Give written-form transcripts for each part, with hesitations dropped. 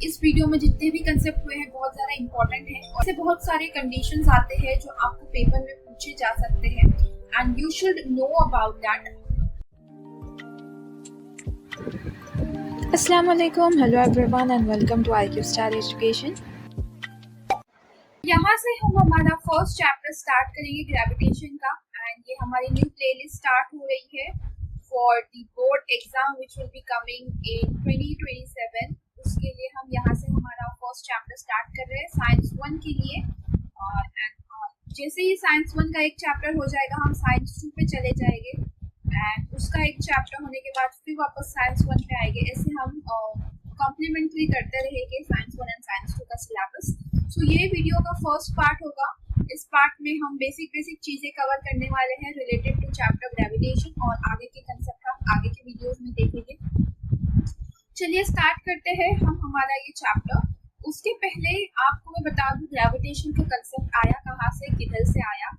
इस वीडियो में जितने भी कंसेप्ट हुए हैं बहुत ज़्यादा इंपॉर्टेंट हैं और ऐसे बहुत सारे कंडीशंस आते हैं जो आपको पेपर में पूछे जा सकते हैं and you should know about that. अस्सलाम वालेकुम, hello everyone and welcome to IQ star education. यहाँ से हम हमारा फर्स्ट चैप्टर स्टार्ट करेंगे ग्रेविटेशन का एंड ये हमारी न्यू प्लेलिस्ट स्टार्ट हो रही है for the board exam which will be coming in 2027। उसके लिए हम यहाँ से हमारा फर्स्ट चैप्टर स्टार्ट कर रहे हैं साइंस 1 के लिए। जैसे ही साइंस 1 का एक चैप्टर हो जाएगा हम साइंस 2 पे चले जाएंगे एंड उसका एक चैप्टर होने के बाद फिर वापस साइंस 1 पे आएंगे। ऐसे हम कॉम्प्लीमेंट्री करते रहेंगे साइंस 1 एंड साइंस 2 का सिलेबस। सो ये वीडियो का फर्स्ट पार्ट होगा। इस पार्ट में हम बेसिक चीजें कवर करने वाले हैं रिलेटेड टू चैप्टर ग्रेविटेशन और आगे के कंसेप्ट हम आगे के वीडियोस में देखेंगे। चलिए स्टार्ट करते हैं हम हमारा ये चैप्टर। उसके पहले आपको मैं बता दूं ग्रेविटेशन का कंसेप्ट आया कहाँ से, किधर से आया।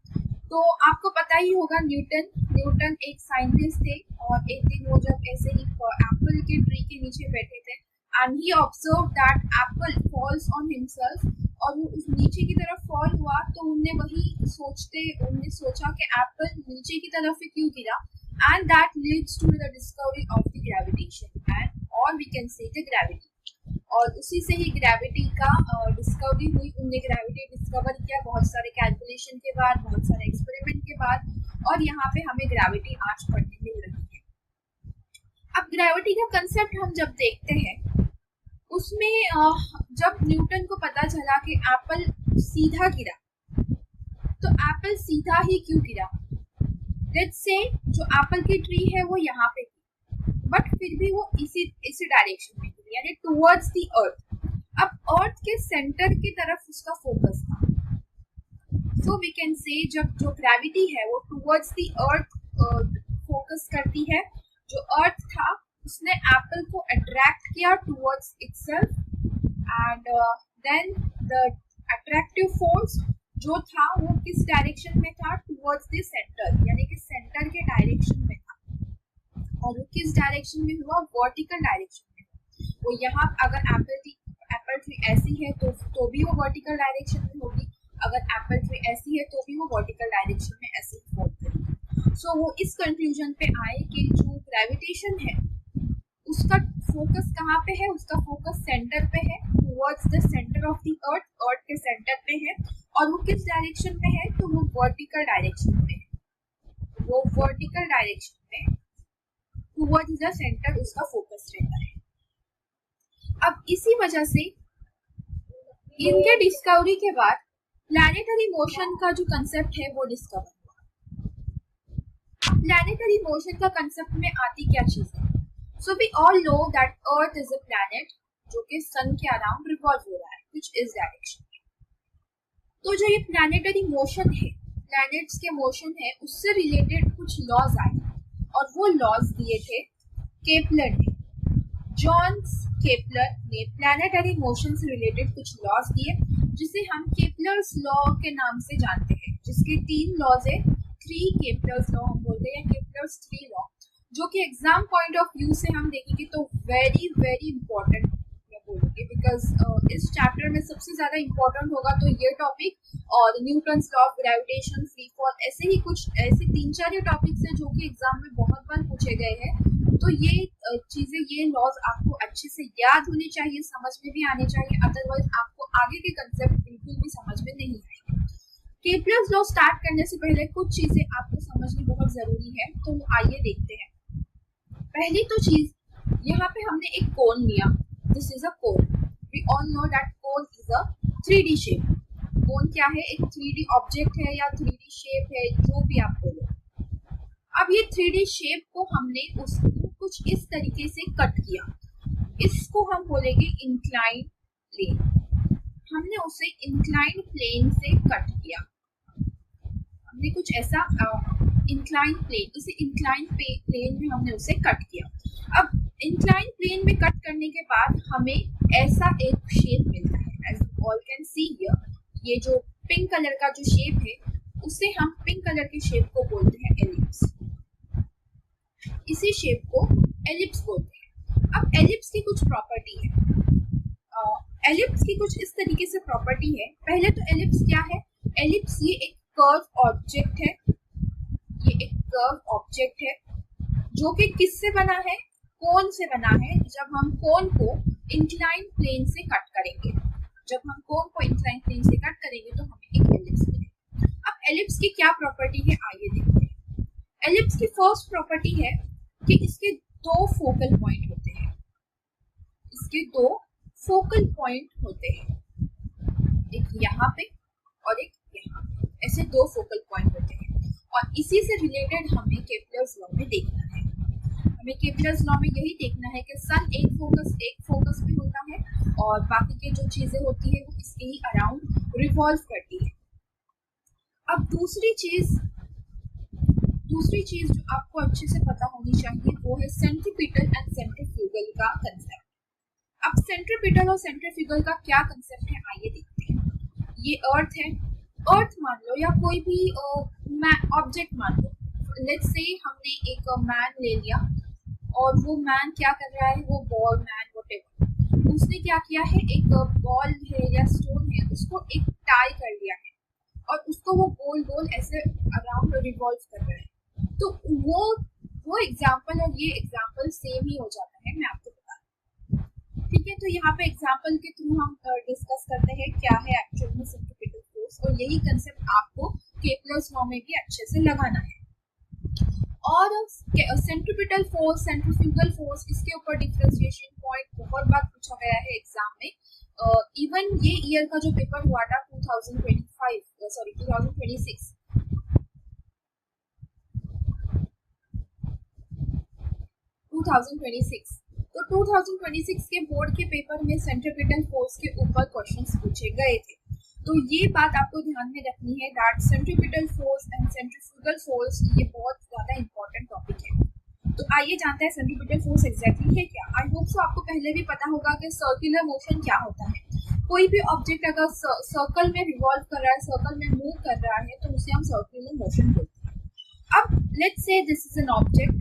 तो आपको पता ही होगा न्यूटन एक साइंटिस्ट थे और एक दिन वो जब ऐसे ही एप्पल के ट्री के नीचे बैठे थे and he observe that Apple falls on himself और वो उस नीचे की तरफ फॉल हुआ तो उन्होंने सोचा कि एप्पल नीचे की तरफ क्यों गिरा and that leads to the discovery of the gravitation and और we can say the gravity. और उसी से ही ग्रेविटी का डिस्कवरी हुई। उनने ग्रेविटी डिस्कवर किया बहुत सारे कैलकुलेशन के बाद, बहुत सारे एक्सपेरिमेंट के बाद और यहाँ पे हमें ग्रेविटी आज पढ़ने मिल रही है। अब ग्रेविटी का कंसेप्ट हम जब देखते हैं उसमें जब न्यूटन को पता चला कि एप्पल सीधा गिरा तो एप्पल सीधा ही क्यों गिरा। लेट्स से जो एप्पल की ट्री है वो यहाँ पे बट फिर भी वो इसी डायरेक्शन में गिरी यानी टुवर्ड्स द अर्थ। अब अर्थ के सेंटर की तरफ उसका फोकस था। सो वी कैन से जब जो ग्रेविटी है वो टुवर्ड्स द अर्थ फोकस करती है। जो अर्थ था उसने एप्पल को अट्रैक्ट किया towards itself and then the attractive force जो था वो किस डायरेक्शन में था, टुवर्ड्स द सेंटर यानी कि सेंटर के डायरेक्शन में था। और वो किस डायरेक्शन में हुआ, वर्टिकल डायरेक्शन में। वो यहाँ अगर एप्पल ट्री ऐसी है तो भी वो वर्टिकल डायरेक्शन में होगी, अगर एप्पल ट्री ऐसी है तो भी वो वर्टिकल डायरेक्शन में ऐसे ही फॉल करेगी। सो वो इस कंक्लूजन पे आए कि जो ग्रेविटेशन है उसका फोकस कहाँ पे है, उसका फोकस सेंटर पे है, towards the centre of the earth के सेंटर पे है। और वो किस डायरेक्शन में है तो वो वर्टिकल डायरेक्शन में है। वो वर्टिकल डायरेक्शन में टुवर्ड्स द सेंटर उसका फोकस रहता है। अब इसी वजह से इनके डिस्कवरी के बाद प्लैनेटरी मोशन का जो कंसेप्ट है वो डिस्कवर हुआ। प्लैनेटरी मोशन का कंसेप्ट में आती क्या चीज है। So we all know that earth is a planet जो कि सन के अराउंड रिवॉल्व हो रहा है कुछ इस डायरेक्शन में। तो जो ये प्लैनेटरी मोशन है, प्लैनेट्स के मोशन है, उससे रिलेटेड कुछ लॉज आए और वो लॉज दिए थे केपलर ने। जॉन केपलर ने प्लैनेटरी मोशन से रिलेटेड कुछ लॉज दिए जिसे हम केपलर्स लॉ के नाम से जानते हैं, जिसके 3 लॉज है। 3 केपलर्स लॉ हम बोलते हैं, केपलर्स 3 लॉ, जो कि एग्जाम पॉइंट ऑफ व्यू से हम देखेंगे तो वेरी वेरी इंपॉर्टेंट मैं बोलूँगी बिकॉज इस चैप्टर में सबसे ज्यादा इंपॉर्टेंट होगा तो ये टॉपिक और Newton's law of gravitation, free fall, ऐसे ही कुछ ऐसे 3-4 टॉपिक्स हैं जो कि एग्जाम में बहुत बार पूछे गए हैं। तो ये चीजें, ये लॉज आपको अच्छे से याद होनी चाहिए, समझ में भी आने चाहिए, अदरवाइज आपको आगे के कंसेप्ट बिल्कुल भी समझ में नहीं आएंगे। केपलर्स लॉ स्टार्ट करने से पहले कुछ चीजें आपको समझनी बहुत जरूरी है, तो आइए देखते हैं। पहली तो चीज यहाँ पे हमने एक कोन लिया, this is a cone. We all know that cone is a 3D shape. Cone क्या है, एक 3D ऑब्जेक्ट है या 3D शेप है, जो भी आप बोलो। अब ये 3D शेप को हमने उसको कुछ इस तरीके से कट किया, इसको हम बोलेंगे इंक्लाइन प्लेन। हमने उसे इंक्लाइन प्लेन से कट किया, हमने कुछ ऐसा इंक्लाइन प्लेन, इसे इंक्लाइन प्लेन में हमने उसे कट किया। अब इंक्लाइन प्लेन में कट करने के बाद हमें ऐसा एक शेप मिलता है, as you all can see here. ये जो पिंक कलर का जो शेप है उसे हम पिंक कलर के शेप को बोलते हैं एलिप्स। इसी शेप को एलिप्स बोलते हैं। अब एलिप्स की कुछ प्रॉपर्टी है। एलिप्स की कुछ इस तरीके से प्रॉपर्टी है। पहले तो एलिप्स क्या है? एलिप्स ये एक कर्व ऑब्जेक्ट है, ये एक कर्व ऑब्जेक्ट है जो कि किससे बना है? कोन से बना है। जब हम कोन को इंक्लाइन प्लेन से कट करेंगे, जब हम कोन को इंक्लाइन प्लेन से कट करेंगे तो हमें एक एलिप्स मिलेगा। अब एलिप्स की क्या प्रॉपर्टी है आइए देखते हैं। एलिप्स की फर्स्ट प्रॉपर्टी है कि इसके दो फोकल पॉइंट होते हैं, इसके दो फोकल पॉइंट होते हैं, एक यहाँ पे और एक यहाँ पे, ऐसे दो फोकल पॉइंट होते हैं। और इसी से रिलेटेड हमें केपलर्स लॉ में देखना है। हमें केपलर्स लॉ में यही देखना है कि सन एक फोकस पे होता है और बाकी के जो चीजें होती है वो इसके ही अराउंड रिवॉल्व करती है। अब दूसरी चीज जो आपको अच्छे से पता होनी चाहिए वो है सेंट्रीपिटल एंड सेंट्रीफ्यूगल का कंसेप्ट। अब सेंट्रीपिटल और सेंट्रीफ्यूगल का क्या कंसेप्ट है आइए देखते हैं। ये अर्थ है, अर्थ मान लो या कोई भी ऑब्जेक्ट मान लो। लेट्स से हमने एक मैन ले लिया और वो मैन क्या कर रहा है, वो बॉल मैन व्हाटएवर, उसने क्या किया है, एक बॉल है या स्टोन है उसको एक टाई कर लिया है और उसको वो गोल गोल ऐसे अराउंड रिवॉल्व कर रहा है। तो वो एग्जाम्पल और ये एग्जाम्पल सेम ही हो जाता है, मैं आपको बता दूं। ठीक है, तो यहाँ पे एग्जाम्पल के थ्रू हम डिस्कस करते हैं क्या है एक्चुअल में सेंट्रीपिटल फोर्स, और यही कंसेप्ट आपको केपलर्स लॉ में भी अच्छे से लगाना है। और सेंट्रीपिटल फोर्स, सेंट्रीफ्यूगल फोर्स, इसके ऊपर डिफरेंशिएशन पॉइंट बहुत बार पूछा गया है एग्जाम में। इवन ये ईयर का जो पेपर हुआ था 2026 तो 2026 के बोर्ड के पेपर में सेंट्रीपिटल फोर्स के ऊपर क्वेश्चंस पूछे गए थे। तो ये बात आपको ध्यान में रखनी है that centripetal force and centrifugal force ये बहुत ज्यादा इंपॉर्टेंट टॉपिक है। तो आइए जानते हैं सेंट्रीपिटल फोर्स एग्जैक्टली है क्या। आई होप सो आपको पहले भी पता होगा कि सर्कुलर मोशन क्या होता है। कोई भी ऑब्जेक्ट अगर सर्कल में रिवॉल्व कर रहा है, सर्कल में मूव कर रहा है तो उसे हम सर्कुलर मोशन बोलते हैं। अब let's say this is an object,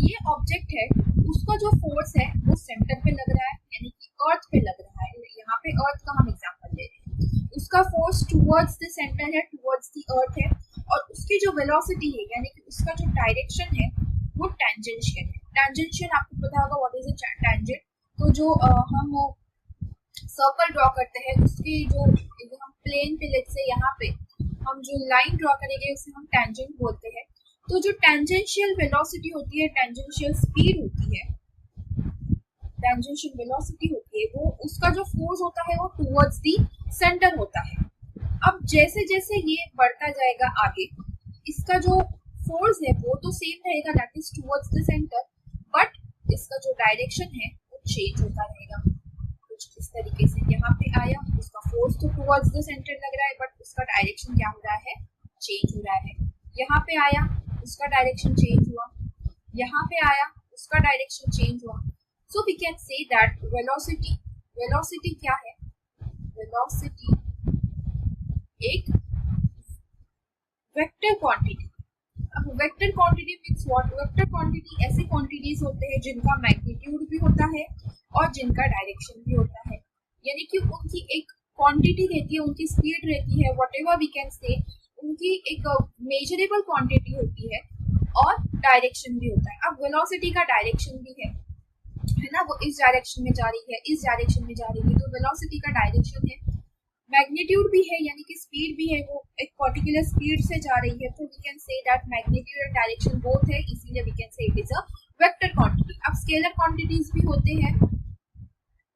ये ऑब्जेक्ट है, उसका जो फोर्स है वो सेंटर पे लग रहा है यानी कि अर्थ पे लग रहा है। यहाँ पे अर्थ का हम एग्जांपल ले रहे हैं, उसका फोर्स टुवर्ड्स द सेंटर है, टुवर्ड्स द अर्थ है, और उसकी जो वेलोसिटी है यानी कि उसका जो डायरेक्शन है वो टेंजेंशियल है। टेंजेंशियल आपको पता होगा व्हाट इज अ टेंजेंट। तो जो हम सर्कल ड्रॉ करते हैं उसकी जो हम प्लेन पे लेट्स से यहाँ पे हम जो लाइन ड्रॉ करेंगे उसे हम टेंजेंट बोलते हैं। तो जो टेंजेंशियल वेलोसिटी होती है, टेंजेंशियल स्पीड होती है, टेंजेंशियल वेलोसिटी होती है, वो उसका जो फोर्स होता है वो टुवर्ड्स दी सेंटर होता है। अब जैसे जैसे ये बढ़ता जाएगा आगे, इसका जो फोर्स है वो तो सेम रहेगा that is towards the centre, but इसका जो डायरेक्शन है वो चेंज होता रहेगा। कुछ इस तरीके से यहाँ पे आया, उसका फोर्स तो टुवर्ड्स द सेंटर लग रहा है बट उसका डायरेक्शन क्या हो रहा है, चेंज हो रहा है। यहाँ पे आया, उसका डायरेक्शन चेंज हुआ, यहाँ पे आया, उसका डायरेक्शन चेंज हुआ। So we can say that velocity क्या है, वेलोसिटी एक वेक्टर क्वांटिटी। अब vector quantity means what, vector quantity ऐसे क्वांटिटीज होते हैं जिनका मैग्नीट्यूड भी होता है और जिनका डायरेक्शन भी होता है, यानी कि उनकी एक क्वांटिटी रहती है, उनकी स्पीड रहती है, व्हाटएवर वी कैन से, उनकी एक मेजरेबल क्वांटिटी होती है और डायरेक्शन भी होता है। अब वेलोसिटी का डायरेक्शन भी है ना, वो इस डायरेक्शन में जा रही है, इस डायरेक्शन में जा रही है, तो वेलोसिटी का डायरेक्शन है। मैग्नीट्यूड भी है यानी कि स्पीड भी है, वो एक पर्टिकुलर स्पीड से जा रही है, तो we can say that magnitude and direction both है, इसीलिए we can say it is a vector quantity. अब स्केलर क्वांटिटीज भी होते हैं,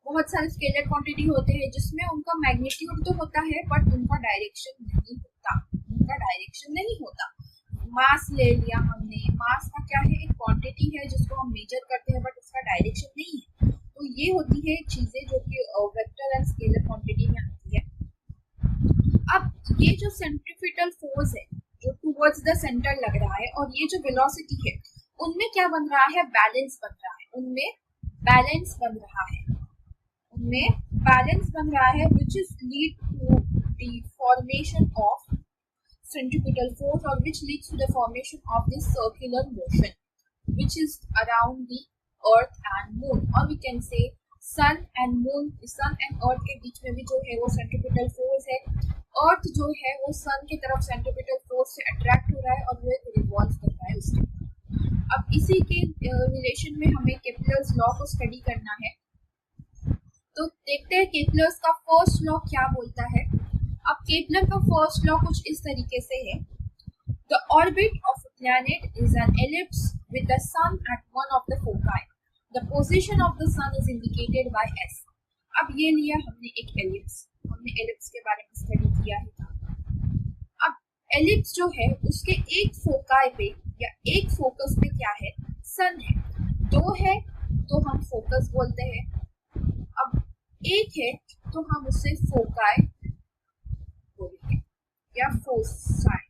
बहुत सारे स्केलर क्वांटिटी होते हैं जिसमें उनका मैग्नीट्यूड तो होता है बट उनका डायरेक्शन नहीं होता, उनका डायरेक्शन नहीं होता। मास ले लिया हमने, मास का क्या है, एक क्वांटिटी है जिसको हम मेजर करते हैं बट उसका डायरेक्शन नहीं है। तो ये होती है चीजें जो कि वेक्टर एंड स्केलर क्वांटिटी में आती है। अब ये जो सेंट्रीपिटल फोर्स है जो टुवर्ड्स द सेंटर लग रहा है और ये जो वेलोसिटी है उनमें क्या बन रहा है, बैलेंस बन रहा है, उनमें बैलेंस बन रहा है, उनमें बैलेंस बन रहा है which is lead to the formation of centripetal force or which leads to the formation of this circular motion which is around the earth and moon, or we can say sun and moon, sun and earth के बीच में भी जो है वो centripetal force है। अर्थ जो है वो सन की तरफ सेंट्रीपिटल फोर्स से अट्रैक्ट हो रहा है और वो रिवॉल्व कर रहा है उसके। अब इसी के रिलेशन में हमें केपलर्स लॉ को स्टडी करना है। तो देखते हैं केपलर्स का फर्स्ट लॉ क्या बोलता है। अब केपलर का फर्स्ट लॉ कुछ इस तरीके से है, the orbit of a planet is an ellipse with the sun at one of the foci, the position of the sun is indicated by S. अब ये लिया हमने एक एलिप्स, हमने एलिप्स के बारे में स्टडी किया है। अब एलिप्स जो है उसके एक फोकाई पे या एक फोकस पे क्या है, सन है। दो है तो हम फोकस बोलते हैं, अब एक है तो हम उसे फोकाई बोलेंगे या फोसाई,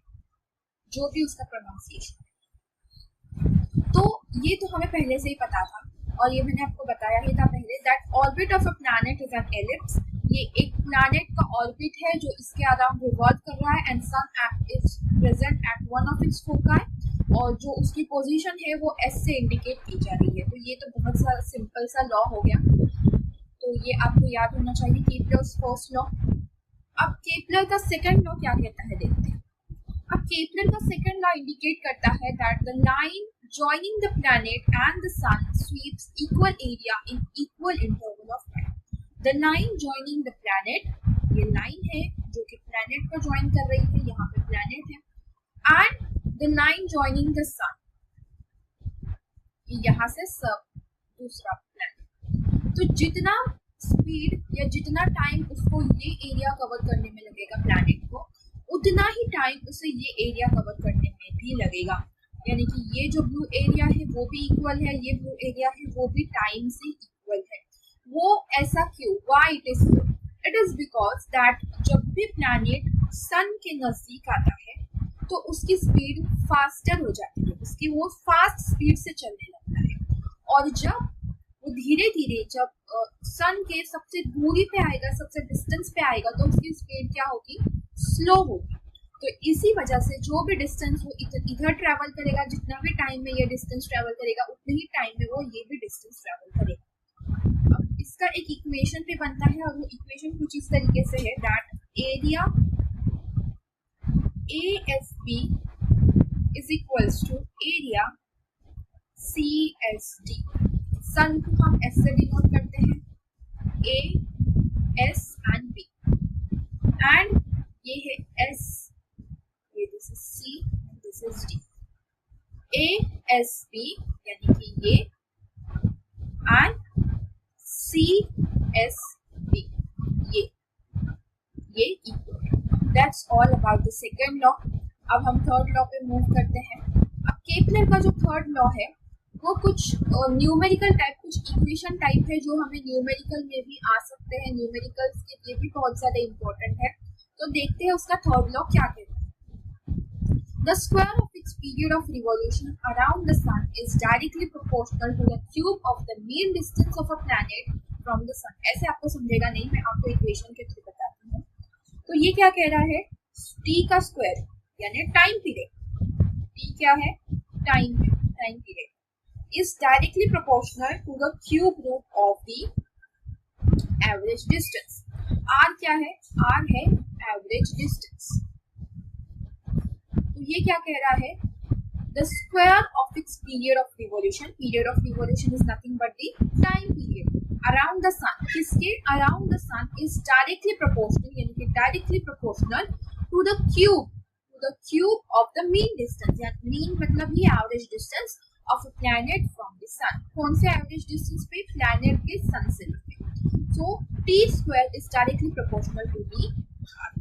जो भी उसका प्रोनाउंसिएशन है। तो ये तो हमें पहले से ही पता था और ये मैंने आपको बताया ही था पहले, that orbit of a planet is an ellipse. ये एक प्लैनेट का ऑर्बिट है जो इसके अराउंड रिवॉल्व कर रहा है and sun is present at one of its foci, और जो उसकी पोजीशन है वो एस से इंडिकेट की जा रही है। तो ये तो बहुत सा सिंपल सा लॉ हो गया, तो ये आपको याद होना चाहिए, केपलर्स फर्स्ट लॉ। अब केपलर का सेकंड लॉ क्या कहता है देखते हैं। अब केपलर का सेकंड लॉ इंडिकेट करता है that the line joining the planet and the sun sweeps equal area in equal interval of time. The line joining the planet, ये लाइन है जो कि planet को join कर रही है, यहाँ पे planet है, and the line joining the sun, यहाँ से दूसरा planet। तो जितना स्पीड या जितना टाइम उसको ये एरिया कवर करने में लगेगा प्लैनेट को, उतना ही टाइम उसे ये एरिया कवर करने में भी लगेगा। यानी कि ये जो ब्लू एरिया है वो भी इक्वल है, ये ब्लू एरिया है वो भी टाइम से इक्वल है। वो ऐसा क्यों, why it is so? It is because that जब भी प्लैनेट सन के नजदीक आता है तो उसकी स्पीड फास्टर हो जाती है, उसकी वो फास्ट स्पीड से चलने लगता है, और जब वो धीरे धीरे जब सन के सबसे दूरी पे आएगा, सबसे डिस्टेंस पे आएगा, तो उसकी स्पीड क्या होगी, स्लो होगी। तो इसी वजह से जो भी डिस्टेंस वो इधर ट्रैवल करेगा, जितना भी टाइम में ये डिस्टेंस ट्रैवल करेगा, उतने ही टाइम में वो ये भी डिस्टेंस ट्रैवल करेगा। अब इसका एक इक्वेशन पे बनता है और वो इक्वेशन कुछ इस तरीके से है that area ASB is equals to area CSD। Sun को हम S से डिनोट करते हैं, A, S and B, and ये है S, this is C, this is D। ASB यानी कि ये and CSB ये equal. That's all about the second law. अब हम थर्ड लॉ पे मूव करते हैं। अब केपलर का जो थर्ड लॉ है वो कुछ न्यूमेरिकल टाइप, कुछ इक्वेशन टाइप है जो हमें न्यूमेरिकल में भी आ सकते हैं, न्यूमेरिकल्स के लिए भी बहुत ज़्यादा इम्पोर्टेंट है। तो देखते हैं उसका थर्ड लॉ क्या कहता है। The square of its period of revolution around the sun is directly proportional to the cube of the mean distance of a planet from the sun। ऐसे आपको समझेगा नहीं, मैं आपको इक्वेशन के थ्रू बताती हूँ। तो ये क्या कह रहा है, t का स्क्वायर यानी टाइम पीरियड, t क्या है, टाइम है, time period is directly proportional to the cube root of the average distance। r क्या है, r है average distance। तो ये क्या कह रहा है, the square of its period of revolution, period of revolution is nothing but the time period around the sun, किसके around the sun is directly proportional, यानी कि directly proportional to the cube of the mean distance, यानी mean मतलब ही average distance of a planet from the sun। कौन से average distance पे, planet के sun से लेके। so t square is directly proportional to the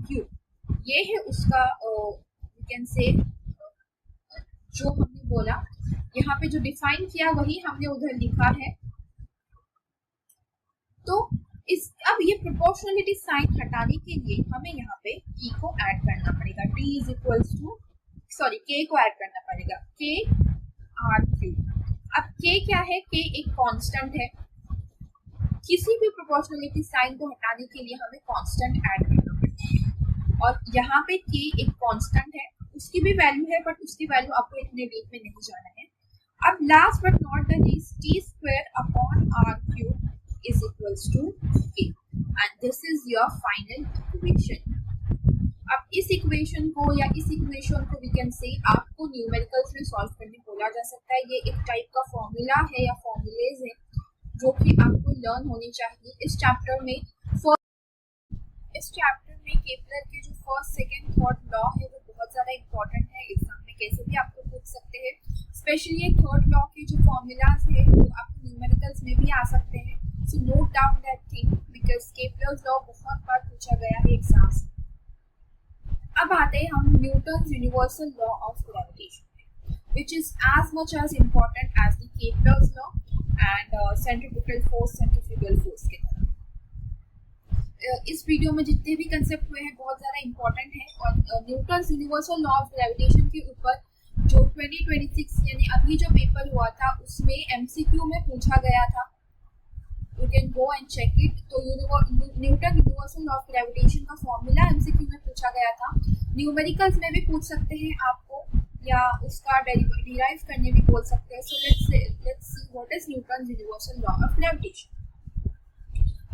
cube। ये है उसका कैन से जो हमने बोला, यहाँ पे जो डिफाइन किया वही हमने उधर लिखा है। तो इस अब ये प्रोपोर्शनलिटी साइन हटाने के लिए हमें यहाँ पे t को ऐड करना पड़ेगा, t is equals to k को ऐड करना पड़ेगा, k r3। अब k क्या है, k एक कांस्टेंट है, किसी भी प्रोपोर्शनलिटी साइन को हटाने के लिए हमें कांस्टेंट ऐड करना पड़ता है, और यहाँ पे k एक कांस्टेंट है, उसकी भी वैल्यू है बट उसकी वैल्यू आपको इतने डीप में नहीं जाना है। अब last but not the least, T square upon R cube is equals to k and this is your final equation. अब इस इक्वेशन को या इस इक्वेशन को वी कैन से आपको न्यूमेरिकल्स में सॉल्व करने बोला जा सकता है. ये एक टाइप का फॉर्मूला है या फॉर्मूलेज है जो कि आपको लर्न होनी चाहिए इस चैप्टर में. इस चैप्टर में केपलर के जो फर्स्ट सेकंड थर्ड लॉ है वो बहुत ज़्यादा इंपॉर्टेंट है. एग्जाम में कैसे भी आपको पूछ सकते हैं. स्पेशली ये थर्ड लॉ के जो फॉर्मूलाज है वो आपको न्यूमेरिकल्स में भी आ सकते हैं. So note down that thing because Kepler's law बहुत बार पूछा गया है एग्जाम्स में. अब आते हैं हम Newton's universal law of gravitation which is as much as important as the Kepler's law and centrifugal force centrifugal force के तरह. इस वीडियो में जितने भी कंसेप्ट हुए हैं बहुत ज़्यादा इम्पॉर्टेंट है और Newton's universal law of gravitation के ऊपर जो 2026 यानी अभी जो पेपर हुआ था उसमें MCQ में पूछा गया था. You can go and check it. तो Newton universal law of gravitation का फॉर्मूला MCQ में पूछा गया था. न्यूमेरिकल्स में भी पूछ सकते हैं आपको या उसका डिराइव करने भी बोल सकते हैं. So let's see what is Newton universal law of gravitation.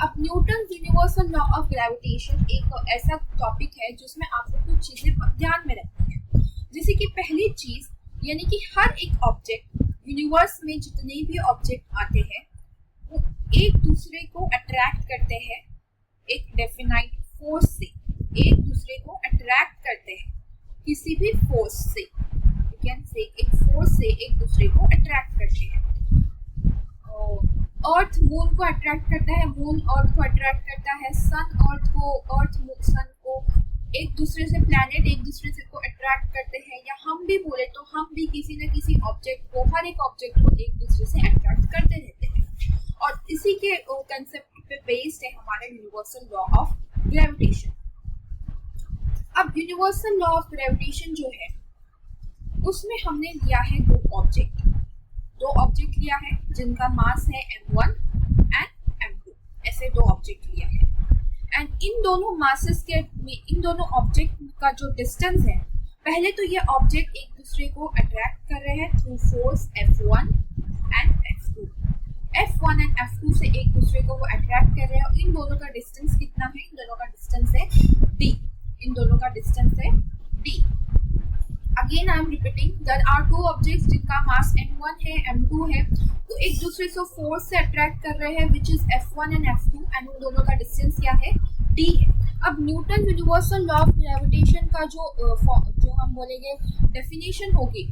अब Newton universal law of gravitation एक ऐसा टॉपिक है जिसमें आपको कुछ चीज़ें ध्यान में रखनी है. जैसे कि पहली चीज़ यानी कि हर एक ऑब्जेक्ट यूनिवर्स में जितने भी ऑब्जेक्ट आते हैं वो एक दूसरे को अट्रैक्ट करते हैं एक डेफिनाइट फोर्स से. एक दूसरे को अट्रैक्ट करते हैं किसी भी फोर्स से. यू कैन से एक फोर्स से एक दूसरे को अट्रैक्ट करते हैं. अर्थ मून को अट्रैक्ट करता है, मून अर्थ को अट्रैक्ट करता है, सन अर्थ को, अर्थ सन को. एक दूसरे से प्लैनेट एक दूसरे से को अट्रैक्ट करते हैं. या हम भी बोले तो हम भी किसी न किसी ऑब्जेक्ट को, हर एक ऑब्जेक्ट को एक दूसरे से अट्रैक्ट करते रहते हैं. और इसी के कंसेप्ट पे बेस्ड है हमारा यूनिवर्सल लॉ ऑफ ग्रेविटेशन. अब यूनिवर्सल लॉ ऑफ ग्रेविटेशन जो है उसमें हमने लिया है दो ऑब्जेक्ट लिया है जिनका मास है m1 एंड m2. ऐसे दो ऑब्जेक्ट लिया है एंड इन दोनों मासेस के इन दोनों ऑब्जेक्ट का जो डिस्टेंस है, पहले तो ये ऑब्जेक्ट एक दूसरे को अट्रैक्ट कर रहे हैं through force F1 and F2. F1 and F2 से एक दूसरे को वो अट्रैक्ट कर रहे हैं. इन दोनों का डिस्टेंस कितना है? इन दोनों का डिस्टेंस है d. इन दोनों का डिस्टेंस है d. Again I am repeating there are two objects जिनका मास m1 है m2 है. तो एक दूसरे से फोर्स से अट्रैक्ट कर रहे हैं which is F1 and F2 and उन दोनों का डिस्टेंस क्या है? d है. अब Newton universal law of gravitation का जो हम बोलेंगे डेफिनेशन होगी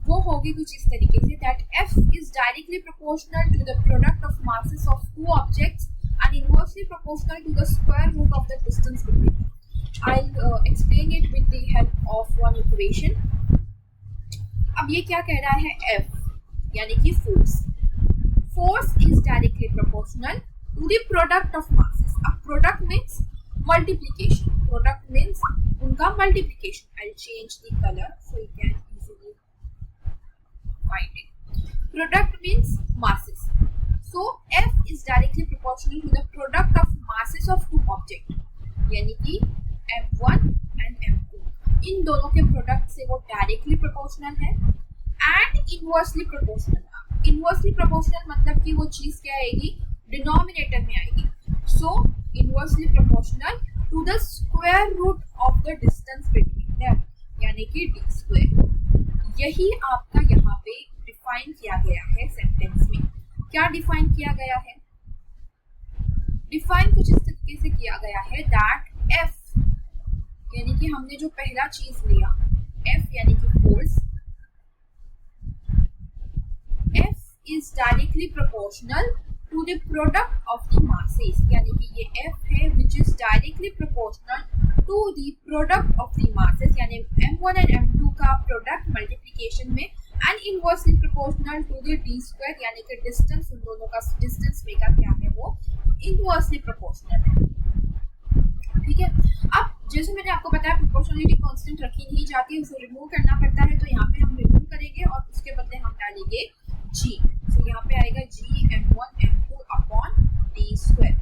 वो होगी कुछ इस तरीके say that F is directly proportional to the product of masses of two objects and inversely proportional to the square root of the distance between them. I'll explain it with the help of one equation. अब ये क्या कह रहा है? F यानी कि force. Force is directly proportional to the product of masses. अब product means multiplication. Product means उनका multiplication. I'll change the color so you can easily find it. Product means masses. So F is directly proportional to the product of masses of two objects. यानी कि M1 and M2. इन दोनों के product से वो directly proportional है and inversely proportional. Inversely proportional मतलब कि वो चीज़ क्या आएगी? डिनोमिनेटर में आएगी. So inversely proportional to the square root of the distance between them यानी कि d स्क्वायर. यही आपका यहाँ पे डिफाइन किया गया है सेंटेंस में. क्या डिफाइन किया गया है? डिफाइन कुछ इस तरीके से किया गया है दैट F यानी कि हमने जो पहला चीज लिया F यानी कि force, F is directly proportional to the product of the masses. यानी कि ये F है which is directly proportional to the product of the masses यानी M1 and M2 का प्रोडक्ट मल्टीप्लिकेशन में and inversely proportional to the d square यानी कि distance उन दोनों का डिस्टेंस में का क्या है वो इनवर्सली प्रोपोर्शनल है. ठीक है. अब जैसे मैंने आपको बताया प्रोपोर्शनलिटी कांस्टेंट रखी नहीं जाती, उसे रिमूव करना पड़ता है. तो यहाँ पे हम रिमूव करेंगे और उसके बदले हम डालेंगे g. तो यहाँ पे आएगा g m1 m2 upon d square.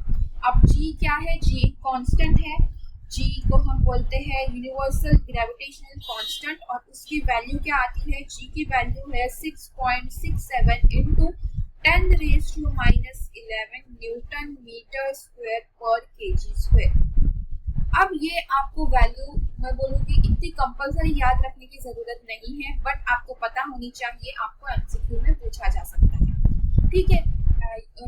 अब g क्या है? g एक कांस्टेंट है. g को हम बोलते हैं यूनिवर्सल ग्रेविटेशनल कांस्टेंट और उसकी वैल्यू क्या आती है? g की वैल्यू है 6.67 इंटू 10⁻⁻11 न्यूटन मीटर स्क्वायर पर केजी स्क्वायर। अब ये आपको वैल्यू मैं बोलूँगी इतनी कंपलसरी याद रखने की जरूरत नहीं है, बट आपको पता होनी चाहिए, आपको एमसीक्यू में पूछा जा सकता है। ठीक है,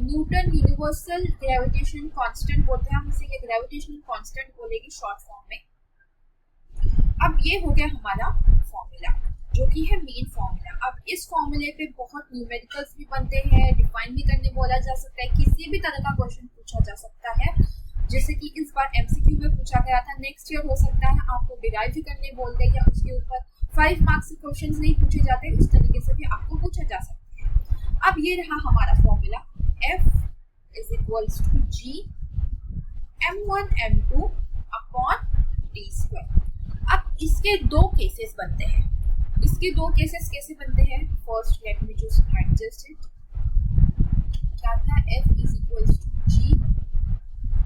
न्यूटन यूनिवर्सल ग्रेविटेशन कांस्टेंट बोलते हैं हम इसे, ये ग्रेविटेशनल कांस्टेंट बोलेगी शॉर्ट फॉर्म में। अब ये हो गया हमारा फॉर्मूला जो कि है मेन फॉर्मूला। अब इस फॉर्मूले पे बहुत न्यूमेरिकल्स भी बनते हैं, डिफाइन भी करने बोला जा सकता है, किसी भी तरह का क्वेश्चन पूछा जा सकता है, जैसे कि इस बार एमसीक्यू में पूछा गया था। नेक्स्ट ईयर हो सकता है आपको डिराइव भी करने बोल दे या उसके ऊपर 5 मार्क्स के क्वेश्चंस नहीं पूछे जाते, उस तरीके से भी आपको पूछा जा सकता है। अब ये रहा हमारा formula, F = G m1 m2 upon d²। अब इसके दो केसेस बनते हैं। इसके दो केसेस कैसे बनते हैं? First let me just adjust it. क्या था? F = G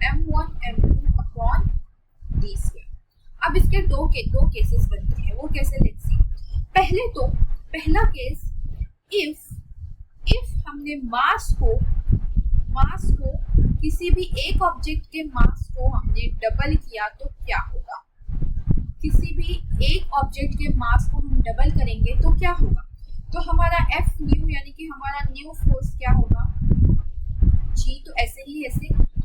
m1 m2 upon d²। अब इसके दो केसेस बनते हैं, वो कैसे? Let's see. पहला केस, इफ हमने मास को किसी भी एक ऑब्जेक्ट के मास को हमने डबल किया तो क्या होगा? किसी भी एक ऑब्जेक्ट के मास को हम डबल करेंगे तो क्या होगा? तो हमारा F न्यू यानी कि हमारा न्यू फोर्स क्या होगा? G। तो ऐसे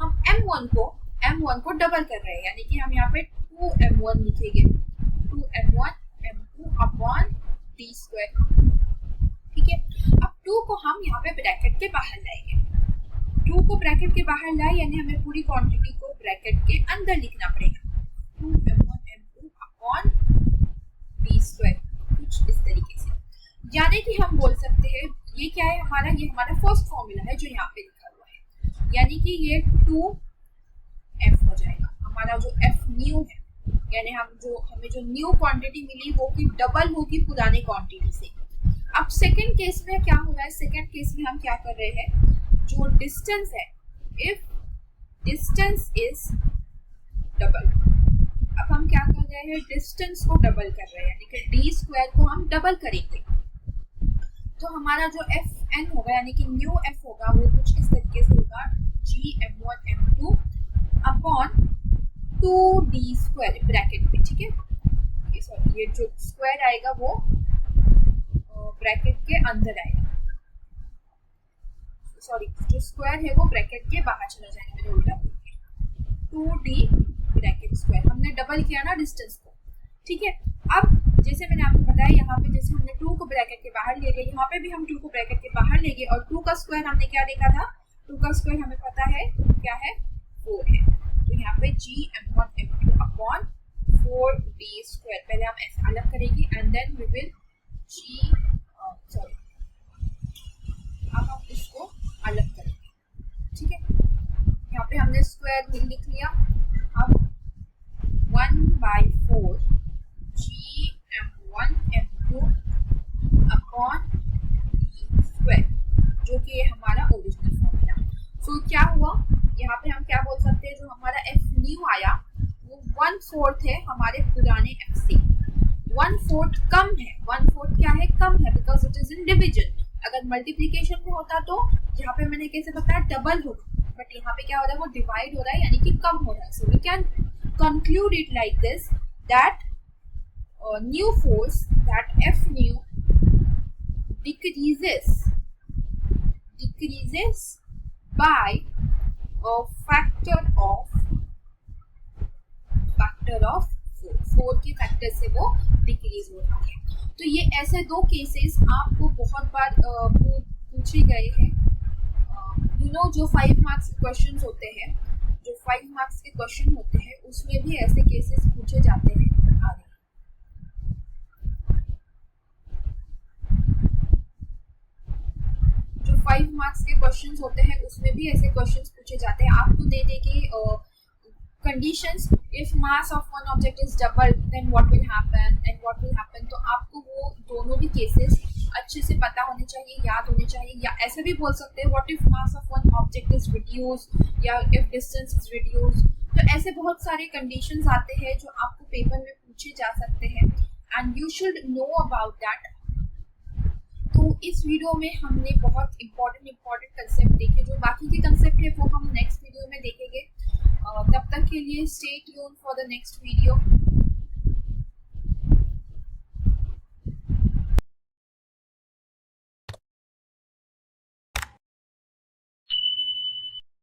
हम M1 को डबल कर रहे हैं, यानी कि हम यहाँ पे 2m1 लिखेंगे, 2m1 m2 अपॉन d²। ठीक है, अब 2 को हम यहाँ पे ब्रैकेट के बाहर लाएंगे। 2 को ब्रैकेट के बाहर लाए यानी हमें पूरी क्वांटिटी को ब्रैकेट के अंदर लिखना पड़ेगा, 2m1 m2 अपॉन d², कुछ इस तरीके से। यानी कि हम बोल सकते हैं ये क्या है हमारा? ये हमारा फर्स्ट फॉर्मूला है जो यहाँ पे लिखा हुआ है, यानी कि ये 2f हो जाएगा। हमारा जो f न्यू है, यानी हमें जो न्यू क्वांटिटी मिली वो की डबल होगी पुराने क्वांटिटी से। अब सेकंड केस में क्या हो रहा है? सेकंड केस में हम क्या कर रहे हैं, जो डिस्टेंस है, इफ डिस्टेंस इज डबल, अब हम क्या कर रहे हैं? डिस्टेंस को डबल कर रहे हैं, यानी कि d² को हम डबल करेंगे। तो हमारा जो Fn होगा यानी कि न्यू F होगा वो कुछ इस तरीके से होगा, G m1 m2 upon 2d² bracket में। ठीक है, सॉरी ये जो स्क्वायर आएगा वो ब्रैकेट के अंदर आएगा, सॉरी जो स्क्वायर है वो ब्रैकेट के बाहर चला जाएगा, मैंने उल्टा बोल दिया। 2d ब्रैकेट स्क्वायर, हमने डबल किया ना डिस्टेंस को। ठीक है, अब जैसे मैंने आपको बताया यहाँ पे जैसे हमने 2 को ब्रैकेट के बाहर ले गए, यहाँ पे भी हम 2 को ब्रैकेट के बाहर ले गए, और 2 का स्क्वायर हमने क्या देखा था? 2 का स्क्वायर हमें पता है क्या है? 4 है। तो यहाँ पे G m1 m2 upon 4d², पहले हम ऐसे अलग करेंगे एंड देन वी विल अब हम इसको अलग करेंगे। ठीक है, यहाँ पे हमने स्क्वायर लिख लिया। अब 1/4 G m1 m2 upon d², जो कि है हमारा ओरिजिनल फॉर्मूला। सो क्या हुआ यहाँ पे? हम क्या बोल सकते हैं, जो हमारा F न्यू आया वो 1/4 है हमारे पुराने F से। 1/4 कम है, 1/4 क्या है? कम है, because it is in division. अगर मल्टीप्लीकेशन में होता तो यहाँ पे मैंने कैसे बताया? डबल होगा, बट यहाँ पे क्या हो रहा है? वो डिवाइड हो रहा है यानी कि कम हो रहा है। So we can conclude it like this, that new force, that F new decreases by a factor of 4 के फैक्टर से वो डिक्रीज हो रहा है। तो ये ऐसे दो केसेस आपको बहुत बार पूछे गए हैं। जो 5 मार्क्स के क्वेश्चंस होते हैं, जो 5 मार्क्स के क्वेश्चन होते हैं उसमें भी ऐसे केसेस पूछे जाते हैं आगे। जो 5 मार्क्स के क्वेश्चंस होते हैं उसमें भी ऐसे क्वेश्चंस पूछे जाते हैं। आपको दे देंगे conditions, if mass of one object is double then what will happen तो आपको वो दोनों भी केसेस अच्छे से पता होने चाहिए, याद होने चाहिए। या ऐसे भी बोल सकते हैं what if mass of one object is reduce, या इफ डिस्टेंस इज रिड्यूस। तो ऐसे बहुत सारे कंडीशंस आते हैं जो आपको पेपर में पूछे जा सकते हैं, and you should know about that. तो इस वीडियो में हमने बहुत इम्पोर्टेंट कंसेप्ट देखे, जो बाकी के कंसेप्ट है वो हम नेक्स्ट वीडियो में देखेंगे। तब तक के लिए stay tune for the next video.